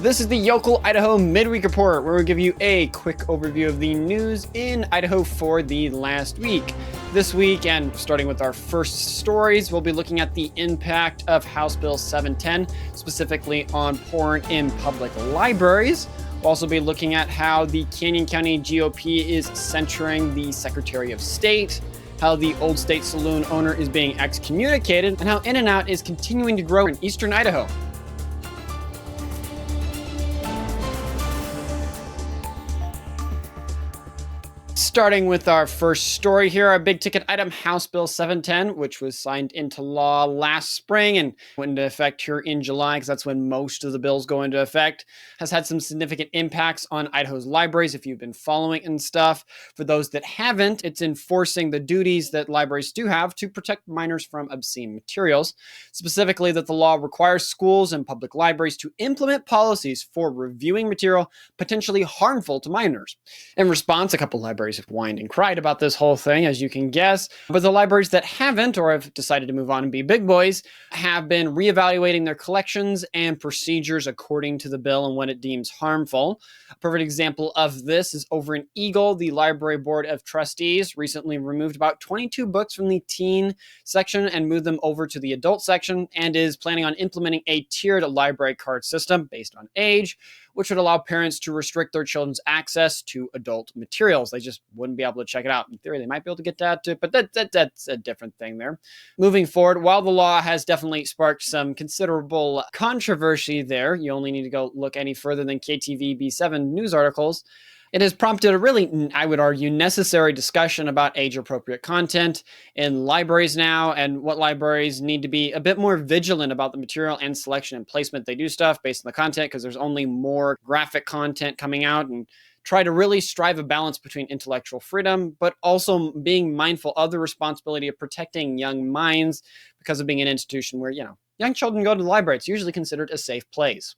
This is the Yocal Idaho Midweek Report, where we give you a quick overview of the news in Idaho for the last week. This week, and starting with our first stories, we'll be looking at the impact of House Bill 710, specifically on porn in public libraries. We'll also be looking at how the Canyon County GOP is censuring the Secretary of State, how the Old State Saloon owner is being excommunicated, and how In-N-Out is continuing to grow in eastern Idaho. Starting with our first story here, our big ticket item, House Bill 710, which was signed into law last spring and went into effect here in July, because that's when most of the bills go into effect, has had some significant impacts on Idaho's libraries, if you've been following and stuff. For those that haven't, it's enforcing the duties that libraries do have to protect minors from obscene materials. Specifically, that the law requires schools and public libraries to implement policies for reviewing material potentially harmful to minors. In response, a couple libraries have whined and cried about this whole thing, as you can guess, but the libraries that haven't, or have decided to move on and be big boys, have been reevaluating their collections and procedures according to the bill and what it deems harmful. A perfect example of this is over in Eagle. The Library Board of Trustees recently removed about 22 books from the teen section and moved them over to the adult section, and is planning on implementing a tiered library card system based on age, which would allow parents to restrict their children's access to adult materials. They just wouldn't be able to check it out. In theory, they might be able to get that too, but that's a different thing there. Moving forward, while the law has definitely sparked some considerable controversy there, you only need to go look any further than KTV B7 news articles. It has prompted a really, I would argue, necessary discussion about age-appropriate content in libraries now, and what libraries need to be a bit more vigilant about the material and selection and placement they do stuff based on the content, because there's only more graphic content coming out, and try to really strive a balance between intellectual freedom, but also being mindful of the responsibility of protecting young minds, because of being an institution where, young children go to the library. It's usually considered a safe place.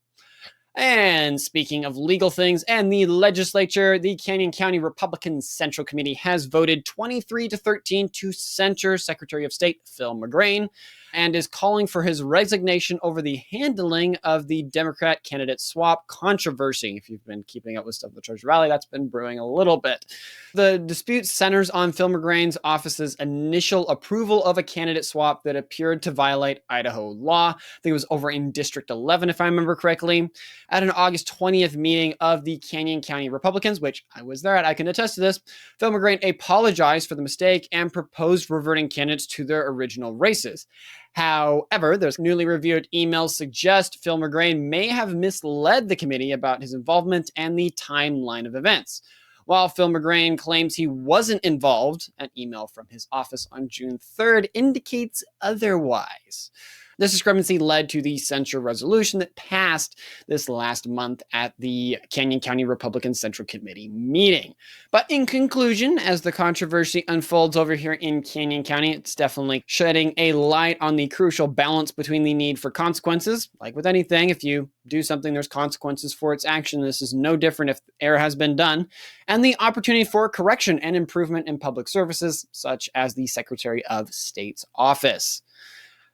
And speaking of legal things and the legislature, the Canyon County Republican Central Committee has voted 23-13 to censure Secretary of State Phil McGrane, and is calling for his resignation over the handling of the Democrat candidate swap controversy. If you've been keeping up with stuff at the church rally, that's been brewing a little bit. The dispute centers on Phil McGrane's office's initial approval of a candidate swap that appeared to violate Idaho law. I think it was over in District 11, if I remember correctly. At an August 20th meeting of the Canyon County Republicans, which I was there at, I can attest to this, Phil McGrane apologized for the mistake and proposed reverting candidates to their original races. However, there's newly reviewed emails suggest Phil McGrane may have misled the committee about his involvement and the timeline of events. While Phil McGrane claims he wasn't involved, an email from his office on June 3rd indicates otherwise. This discrepancy led to the censure resolution that passed this last month at the Canyon County Republican Central Committee meeting. But in conclusion, as the controversy unfolds over here in Canyon County, it's definitely shedding a light on the crucial balance between the need for consequences. Like with anything, if you do something, there's consequences for its action. This is no different if error has been done. And the opportunity for correction and improvement in public services, such as the Secretary of State's office.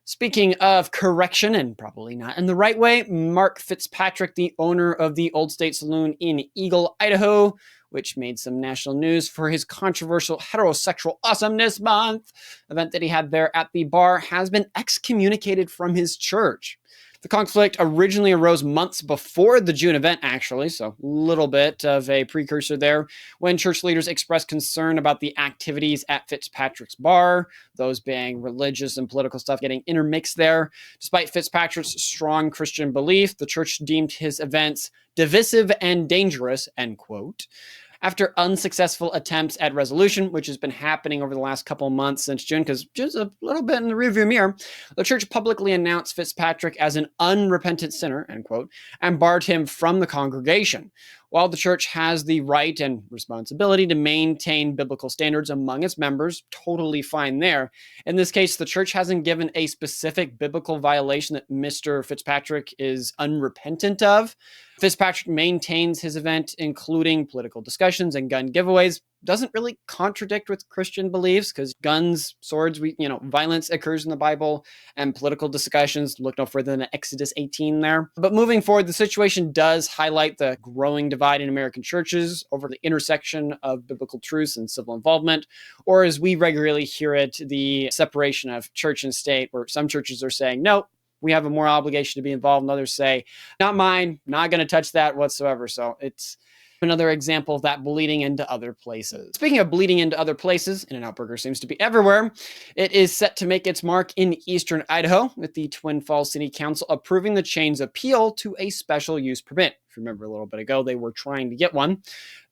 Speaking of correction, and probably not in the right way, Mark Fitzpatrick, the owner of the Old State Saloon in Eagle, Idaho, which made some national news for his controversial Heterosexual Awesomeness Month event that he had there at the bar, has been excommunicated from his church. The conflict originally arose months before the June event, actually, so a little bit of a precursor there, when church leaders expressed concern about the activities at Fitzpatrick's bar, those being religious and political stuff getting intermixed there. Despite Fitzpatrick's strong Christian belief, the church deemed his events divisive and dangerous, end quote. After unsuccessful attempts at resolution, which has been happening over the last couple of months since June, because just a little bit in the rearview mirror, the church publicly announced Fitzpatrick as an unrepentant sinner, end quote, and barred him from the congregation. While the church has the right and responsibility to maintain biblical standards among its members, totally fine there. In this case, the church hasn't given a specific biblical violation that Mr. Fitzpatrick is unrepentant of. Fitzpatrick maintains his event, including political discussions and gun giveaways. Doesn't really contradict with Christian beliefs because guns, swords, violence occurs in the Bible, and political discussions look no further than Exodus 18 there. But moving forward, the situation does highlight the growing divide in American churches over the intersection of biblical truths and civil involvement, or as we regularly hear it, the separation of church and state, where some churches are saying, no, we have a moral obligation to be involved, and others say, not mine, not going to touch that whatsoever. So it's another example of that bleeding into other places. Speaking of bleeding into other places, In-N-Out Burger seems to be everywhere. It is set to make its mark in eastern Idaho, with the Twin Falls City Council approving the chain's appeal to a special use permit. If you remember a little bit ago, they were trying to get one.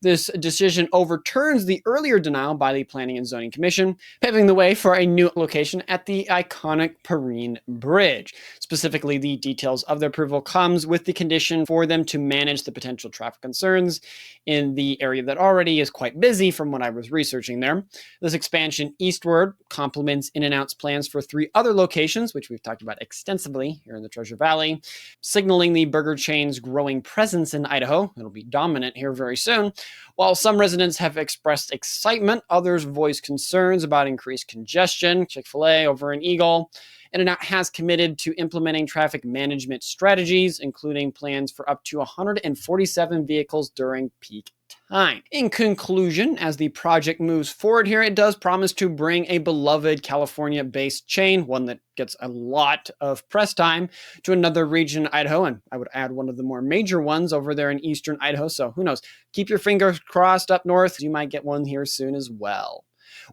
This decision overturns the earlier denial by the Planning and Zoning Commission, paving the way for a new location at the iconic Perrine Bridge. Specifically, the details of the approval comes with the condition for them to manage the potential traffic concerns in the area that already is quite busy from what I was researching there. This expansion eastward complements In-N-Out's plans for 3 other locations, which we've talked about extensively here in the Treasure Valley, signaling the burger chain's growing presence in Idaho. It'll be dominant here very soon. While some residents have expressed excitement, others voiced concerns about increased congestion. Chick-fil-A over in Eagle. In-N-Out has committed to implementing traffic management strategies, including plans for up to 147 vehicles during peak time. In conclusion, as the project moves forward here, it does promise to bring a beloved California-based chain, one that gets a lot of press time, to another region in Idaho, and I would add one of the more major ones over there in eastern Idaho, so who knows. Keep your fingers crossed up north. You might get one here soon as well.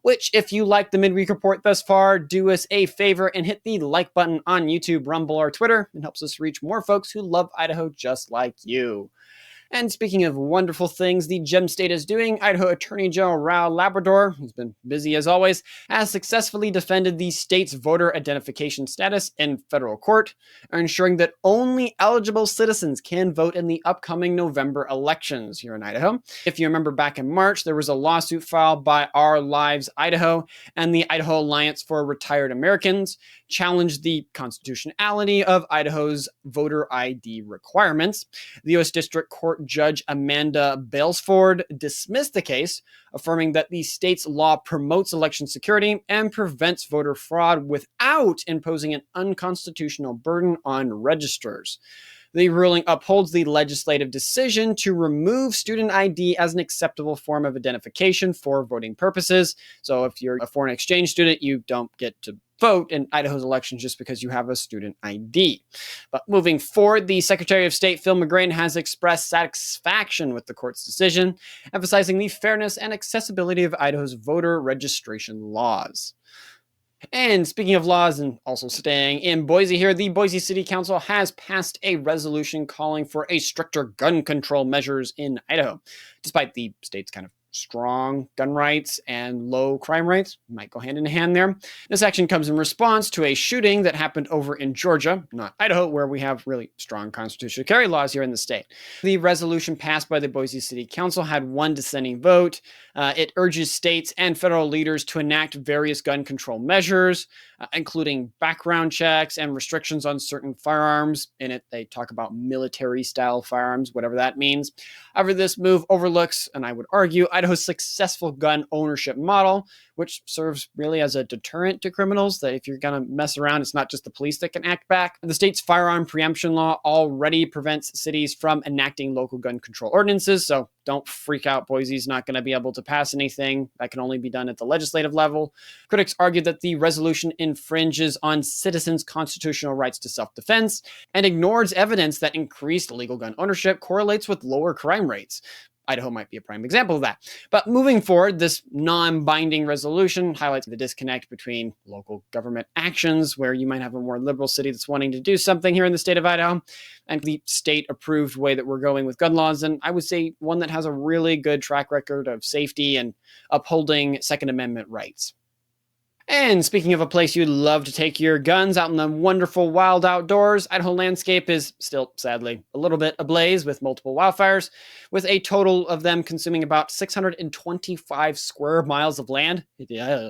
Which, if you like the Midweek Report thus far, do us a favor and hit the like button on YouTube, Rumble, or Twitter. It helps us reach more folks who love Idaho just like you. And speaking of wonderful things the Gem State is doing, Idaho Attorney General Labrador, who's been busy as always, has successfully defended the state's voter identification status in federal court, ensuring that only eligible citizens can vote in the upcoming November elections here in Idaho. If you remember back in March, there was a lawsuit filed by Our Lives Idaho and the Idaho Alliance for Retired Americans, challenged the constitutionality of Idaho's voter ID requirements. The U.S. District Court Judge Amanda Balesford dismissed the case, affirming that the state's law promotes election security and prevents voter fraud without imposing an unconstitutional burden on registrars. The ruling upholds the legislative decision to remove student ID as an acceptable form of identification for voting purposes. So if you're a foreign exchange student, you don't get to vote in Idaho's elections just because you have a student ID. But moving forward, the Secretary of State, Phil McGrane, has expressed satisfaction with the court's decision, emphasizing the fairness and accessibility of Idaho's voter registration laws. And speaking of laws and also staying in Boise here, the Boise City Council has passed a resolution calling for a stricter gun control measures in Idaho. Despite the state's kind of strong gun rights and low crime rates, might go hand in hand there. This action comes in response to a shooting that happened over in Georgia, not Idaho, where we have really strong constitutional carry laws here in the state. The resolution passed by the Boise City Council had one dissenting vote. It urges states and federal leaders to enact various gun control measures, including background checks and restrictions on certain firearms. In it, they talk about military-style firearms, whatever that means. However, this move overlooks, and I would argue, Idaho's successful gun ownership model, which serves really as a deterrent to criminals, that if you're going to mess around, it's not just the police that can act back. The state's firearm preemption law already prevents cities from enacting local gun control ordinances, so don't freak out. Boise's not going to be able to pass anything. That can only be done at the legislative level. Critics argue that the resolution infringes on citizens' constitutional rights to self-defense and ignores evidence that increased legal gun ownership correlates with lower crime rates. Idaho might be a prime example of that. But moving forward, this non-binding resolution highlights the disconnect between local government actions, where you might have a more liberal city that's wanting to do something here in the state of Idaho, and the state-approved way that we're going with gun laws, and I would say one that has a really good track record of safety and upholding Second Amendment rights. And speaking of a place you'd love to take your guns out in the wonderful wild outdoors, Idaho landscape is still, sadly, a little bit ablaze with multiple wildfires, with a total of them consuming about 625 square miles of land. Yeah,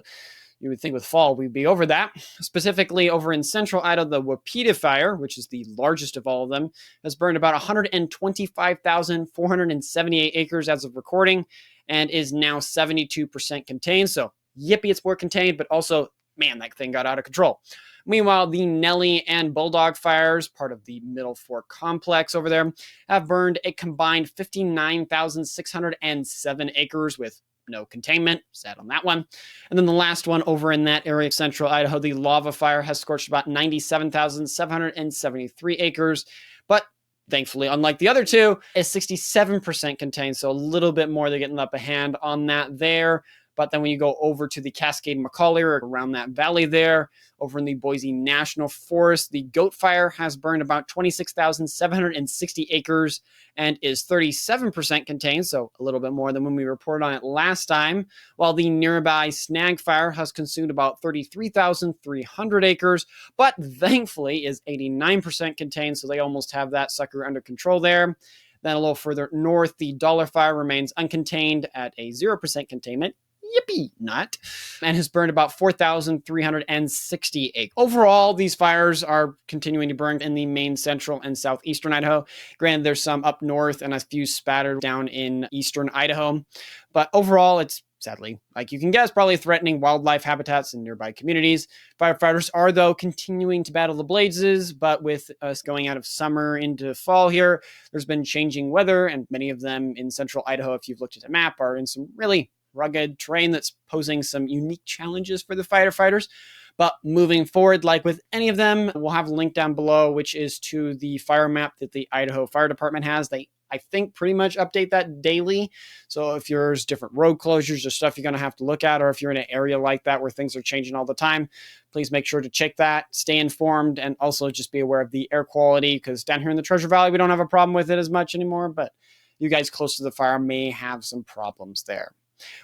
You would think with fall we'd be over that. Specifically over in central Idaho, the Wapiti fire, which is the largest of all of them, has burned about 125,478 acres as of recording and is now 72% contained. So yippee, it's more contained, but also, man, that thing got out of control. Meanwhile, the Nelly and Bulldog fires, part of the Middle Fork complex over there, have burned a combined 59,607 acres with no containment. Sad on that one. And then the last one over in that area of central Idaho, the Lava Fire has scorched about 97,773 acres. But thankfully, unlike the other two, is 67% contained. So a little bit more, they're getting the upper hand on that there. But then when you go over to the Cascade Macaulay or around that valley there, over in the Boise National Forest, the Goat Fire has burned about 26,760 acres and is 37% contained, so a little bit more than when we reported on it last time, while the nearby Snag Fire has consumed about 33,300 acres, but thankfully is 89% contained, so they almost have that sucker under control there. Then a little further north, the Dollar Fire remains uncontained at a 0% containment. Yippee, not, and has burned about 4,360 acres. Overall, these fires are continuing to burn in the main central and southeastern Idaho. Granted, there's some up north and a few spattered down in eastern Idaho. But overall, it's sadly, like you can guess, probably threatening wildlife habitats in nearby communities. Firefighters are, though, continuing to battle the blazes, but with us going out of summer into fall here, there's been changing weather, and many of them in central Idaho, if you've looked at a map, are in some really rugged terrain that's posing some unique challenges for the firefighters. But moving forward, like with any of them, we'll have a link down below, which is to the fire map that the Idaho Fire Department has. They, I think, pretty much update that daily. So if there's different road closures or stuff you're going to have to look at, or if you're in an area like that where things are changing all the time, please make sure to check that, stay informed, and also just be aware of the air quality, because down here in the Treasure Valley, we don't have a problem with it as much anymore, but you guys close to the fire may have some problems there.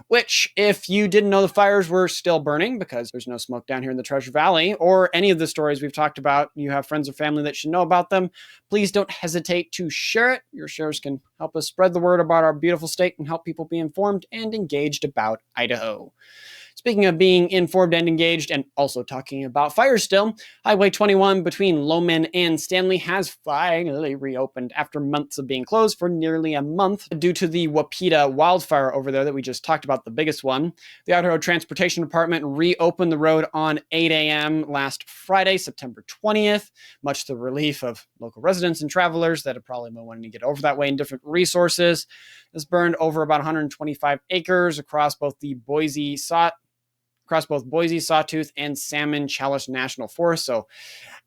Which, if you didn't know the fires were still burning because there's no smoke down here in the Treasure Valley, or any of the stories we've talked about, you have friends or family that should know about them, please don't hesitate to share it. Your shares can help us spread the word about our beautiful state and help people be informed and engaged about Idaho. Speaking of being informed and engaged, and also talking about fires still, Highway 21 between Lowman and Stanley has finally reopened after months of being closed for nearly a month due to the Wapiti wildfire over there that we just talked about, the biggest one. The Idaho Transportation Department reopened the road on 8 a.m. last Friday, September 20th, much to the relief of local residents and travelers that have probably been wanting to get over that way in different resources. This burned over about 125 acres across both Boise, Sawtooth, and Salmon Chalice National Forest. So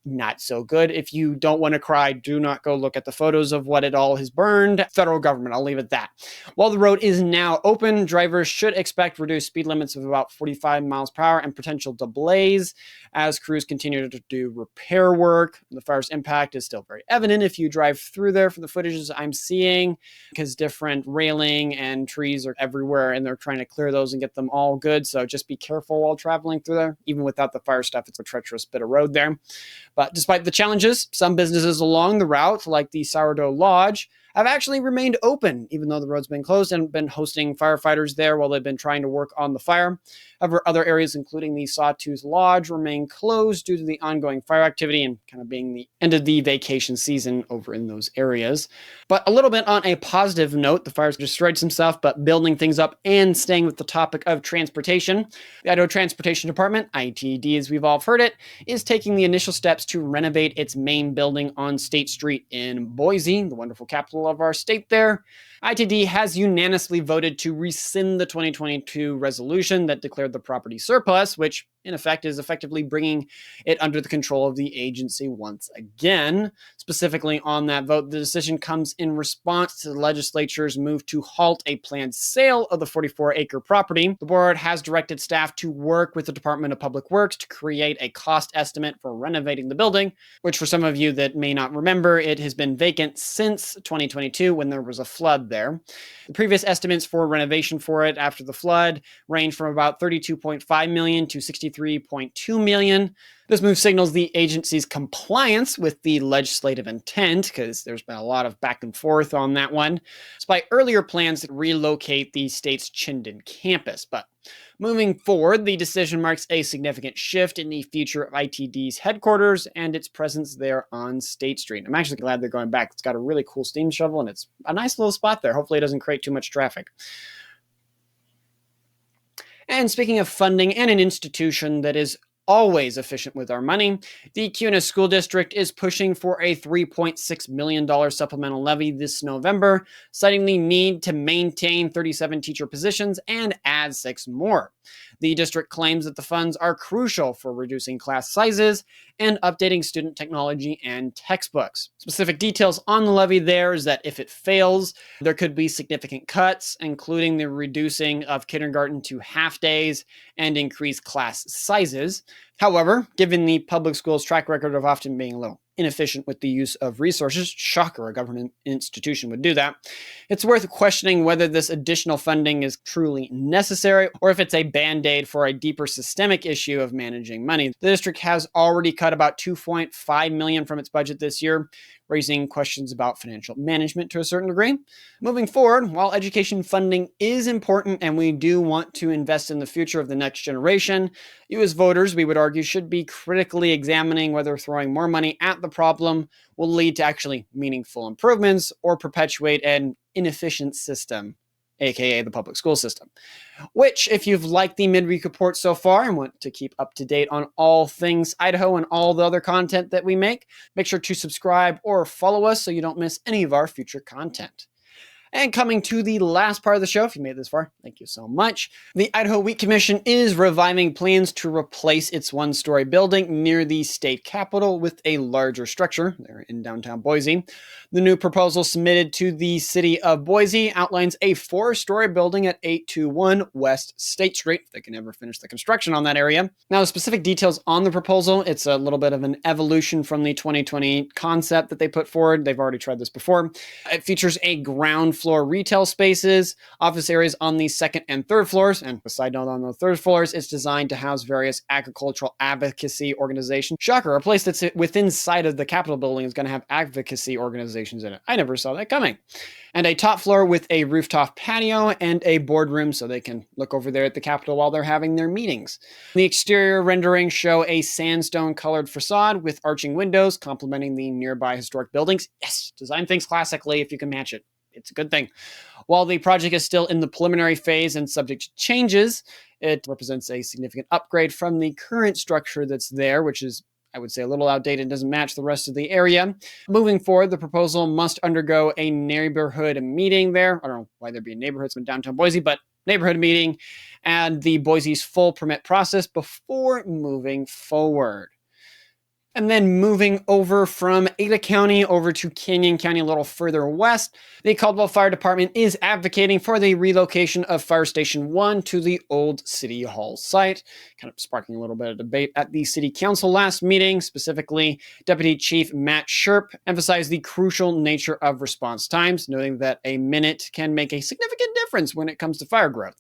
not so good. If you don't want to cry, do not go look at the photos of what it all has burned. Federal government, I'll leave it at that. While the road is now open, drivers should expect reduced speed limits of about 45 miles per hour and potential delays as crews continue to do repair work. The fire's impact is still very evident if you drive through there from the footages I'm seeing, because different railing and trees are everywhere and they're trying to clear those and get them all good. So just be careful while traveling through there. Even without the fire stuff, it's a treacherous bit of road there. But despite the challenges, some businesses along the route, like the Sourdough Lodge, have actually remained open, even though the road's been closed, and been hosting firefighters there while they've been trying to work on the fire. However, other areas, including the Sawtooth Lodge, remain closed due to the ongoing fire activity and kind of being the end of the vacation season over in those areas. But a little bit on a positive note, the fires destroyed some stuff, but building things up and staying with the topic of transportation, the Idaho Transportation Department, ITD as we've all heard it, is taking the initial steps to renovate its main building on State Street in Boise, the wonderful capital of our state there. ITD has unanimously voted to rescind the 2022 resolution that declared the property surplus, which in effect is effectively bringing it under the control of the agency once again. Specifically on that vote, the decision comes in response to the legislature's move to halt a planned sale of the 44-acre property. The board has directed staff to work with the Department of Public Works to create a cost estimate for renovating the building, which for some of you that may not remember, it has been vacant since 2022 when there was a flood there. The previous estimates for renovation for it after the flood range from about $32.5 million to $63.2 million. This move signals the agency's compliance with the legislative intent, because there's been a lot of back and forth on that one, despite earlier plans to relocate the state's Chinden campus. But Moving forward, the decision marks a significant shift in the future of ITD's headquarters and its presence there on State Street. I'm actually glad they're going back. It's got a really cool steam shovel, and it's a nice little spot there. Hopefully it doesn't create too much traffic. And speaking of funding and an institution that is always efficient with our money, the Kuna School District is pushing for a $3.6 million supplemental levy this November, citing the need to maintain 37 teacher positions and add 6 more. The district claims that the funds are crucial for reducing class sizes and updating student technology and textbooks. Specific details on the levy there is that if it fails, there could be significant cuts, including the reducing of kindergarten to half days and increased class sizes. However, given the public schools' track record of often being a little inefficient with the use of resources, shocker, a government institution would do that, it's worth questioning whether this additional funding is truly necessary or if it's a band-aid for a deeper systemic issue of managing money. The district has already cut about $2.5 million from its budget this year, raising questions about financial management to a certain degree. Moving forward, while education funding is important and we do want to invest in the future of the next generation, you as voters, we would argue, should be critically examining whether throwing more money at the problem will lead to actually meaningful improvements or perpetuate an inefficient system, aka the public school system. Which, if you've liked the Midweek Report so far and want to keep up to date on all things Idaho and all the other content that we make sure to subscribe or follow us so you don't miss any of our future content. And coming to the last part of the show, if you made it this far, thank you so much. The Idaho Wheat Commission is reviving plans to replace its one-story building near the state capitol with a larger structure there in downtown Boise. The new proposal submitted to the city of Boise outlines a 4-story building at 821 West State Street, if they can ever finish the construction on that area. Now, the specific details on the proposal, it's a little bit of an evolution from the 2020 concept that they put forward. They've already tried this before. It features a ground floor retail spaces, office areas on the second and third floors, and a side note on the third floors, it's designed to house various agricultural advocacy organizations. Shocker, a place that's within sight of the Capitol building is going to have advocacy organizations in it. I never saw that coming. And a top floor with a rooftop patio and a boardroom so they can look over there at the Capitol while they're having their meetings. The exterior renderings show a sandstone colored facade with arching windows complementing the nearby historic buildings. Yes, design things classically if you can match it. It's a good thing. While the project is still in the preliminary phase and subject to changes, it represents a significant upgrade from the current structure that's there, which is, I would say, a little outdated and doesn't match the rest of the area. Moving forward, the proposal must undergo a neighborhood meeting there. I don't know why there'd be neighborhoods in downtown Boise, but neighborhood meeting and the Boise's full permit process before moving forward. And then moving over from Ada County over to Canyon County a little further west, the Caldwell Fire Department is advocating for the relocation of Fire Station 1 to the old City Hall site, kind of sparking a little bit of debate at the City Council last meeting. Specifically, Deputy Chief Matt Sherp emphasized the crucial nature of response times, noting that a minute can make a significant difference when it comes to fire growth.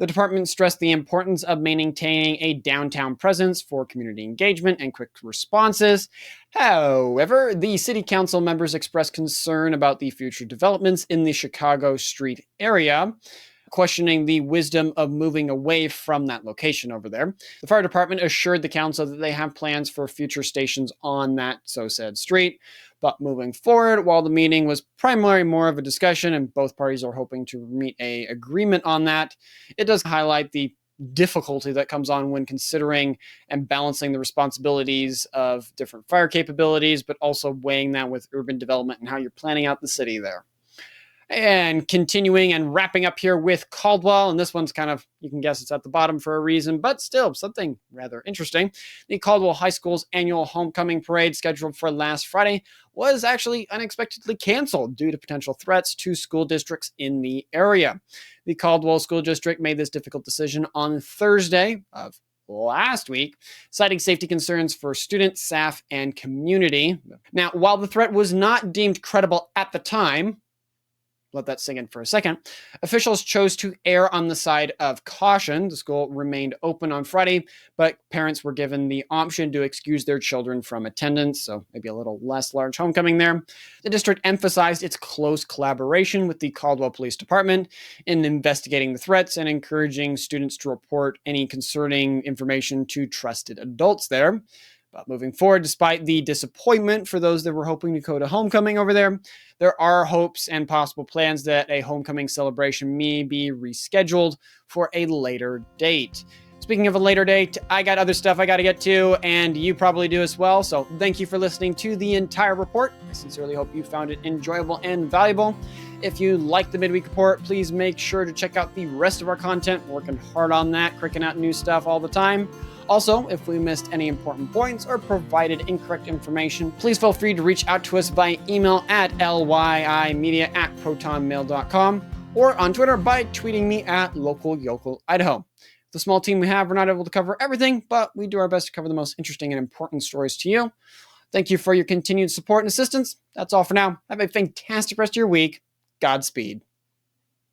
The department stressed the importance of maintaining a downtown presence for community engagement and quick responses. However, the city council members expressed concern about the future developments in the Chicago Street area, questioning the wisdom of moving away from that location over there. The fire department assured the council that they have plans for future stations on that so-said street. But moving forward, while the meeting was primarily more of a discussion and both parties are hoping to meet an agreement on that, it does highlight the difficulty that comes on when considering and balancing the responsibilities of different fire capabilities, but also weighing that with urban development and how you're planning out the city there. And continuing and wrapping up here with Caldwell, and this one's kind of, you can guess it's at the bottom for a reason, but still something rather interesting. The Caldwell High School's annual homecoming parade scheduled for last Friday was actually unexpectedly canceled due to potential threats to school districts in the area. The Caldwell School District made this difficult decision on Thursday of last week, citing safety concerns for students, staff, and community. Now, while the threat was not deemed credible at the time, let that sink in for a second. Officials chose to err on the side of caution. The school remained open on Friday, but parents were given the option to excuse their children from attendance, so maybe a little less large homecoming there. The district emphasized its close collaboration with the Caldwell Police Department in investigating the threats and encouraging students to report any concerning information to trusted adults there. But moving forward, despite the disappointment for those that were hoping to go to homecoming over there, there are hopes and possible plans that a homecoming celebration may be rescheduled for a later date. Speaking of a later date, I got other stuff I got to get to, and you probably do as well. So thank you for listening to the entire report. I sincerely hope you found it enjoyable and valuable. If you like the Midweek Report, please make sure to check out the rest of our content. We're working hard on that, cranking out new stuff all the time. Also, if we missed any important points or provided incorrect information, please feel free to reach out to us by email at lyimedia@protonmail.com or on Twitter by tweeting me at Yocal Idaho. The small team we have, we're not able to cover everything, but we do our best to cover the most interesting and important stories to you. Thank you for your continued support and assistance. That's all for now. Have a fantastic rest of your week. Godspeed.